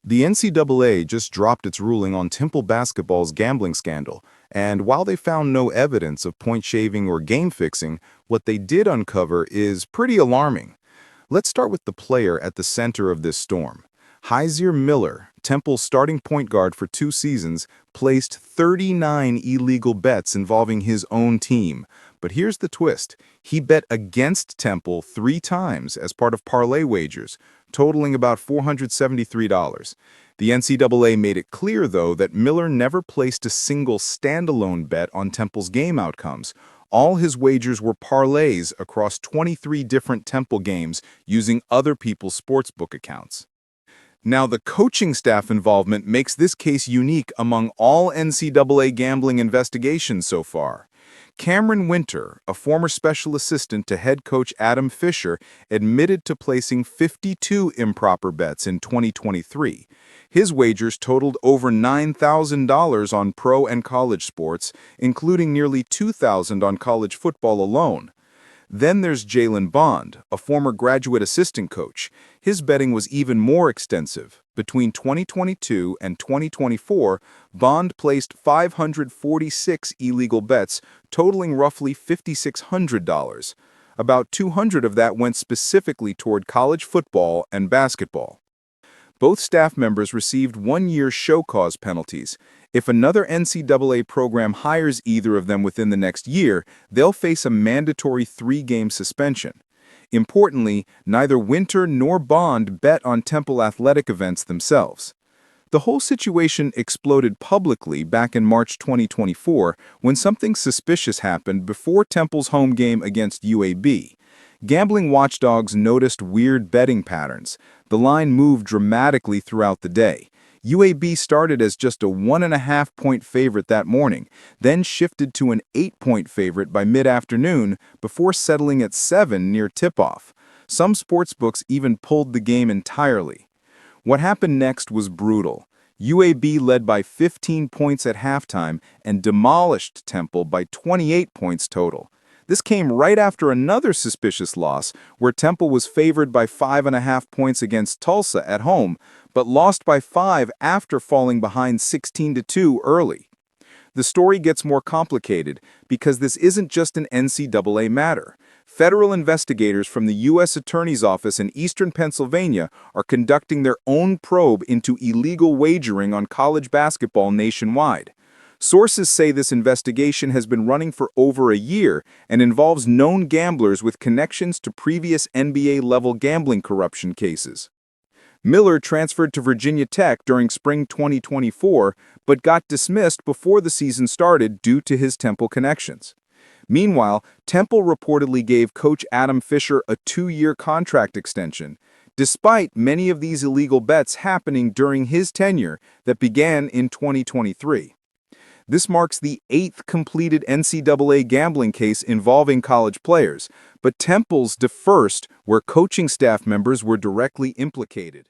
The NCAA just dropped its ruling on Temple basketball's gambling scandal, and while they found no evidence of point shaving or game fixing, what they did uncover is pretty alarming. Let's start with the player at the center of this storm. Hysier Miller, Temple's starting point guard for 2 seasons, placed 39 illegal bets involving his own team. But here's the twist. He bet against Temple 3 times as part of parlay wagers, totaling about $473. The NCAA made it clear, though, that Miller never placed a single standalone bet on Temple's game outcomes. All his wagers were parlays across 23 different Temple games using other people's sportsbook accounts. Now, the coaching staff involvement makes this case unique among all NCAA gambling investigations so far. Camren Wynter, a former special assistant to head coach Adam Fisher, admitted to placing 52 improper bets in 2023. His wagers totaled over $9,000 on pro and college sports, including nearly $2,000 on college football alone. Then there's Jaylen, a former graduate assistant coach. His betting was even more extensive. Between 2022 and 2024, Bond placed 546 illegal bets, totaling roughly $5,600. About 200 of that went specifically toward college football and basketball. Both staff members received 1-year show-cause penalties. If another NCAA program hires either of them within the next year, they'll face a mandatory 3-game suspension. Importantly, neither Wynter nor Bond bet on Temple athletic events themselves. The whole situation exploded publicly back in March 2024 when something suspicious happened before Temple's home game against UAB. Gambling watchdogs noticed weird betting patterns. The line moved dramatically throughout the day. UAB started as just a 1.5-point favorite that morning, then shifted to an 8-point favorite by mid-afternoon before settling at 7 near tip-off. Some sportsbooks even pulled the game entirely. What happened next was brutal. UAB led by 15 points at halftime and demolished Temple by 28 points total. This came right after another suspicious loss, where Temple was favored by 5.5 points against Tulsa at home, but lost by 5 after falling behind 16-2 early. The story gets more complicated because this isn't just an NCAA matter. Federal investigators from the U.S. Attorney's Office in eastern Pennsylvania are conducting their own probe into illegal wagering on college basketball nationwide. Sources say this investigation has been running for over a year and involves known gamblers with connections to previous NBA-level gambling corruption cases. Miller transferred to Virginia Tech during spring 2024, but got dismissed before the season started due to his Temple connections. Meanwhile, Temple reportedly gave coach Adam Fisher a 2-year contract extension, despite many of these illegal bets happening during his tenure that began in 2023. This marks the 8th completed NCAA gambling case involving college players, but Temple's the first where coaching staff members were directly implicated.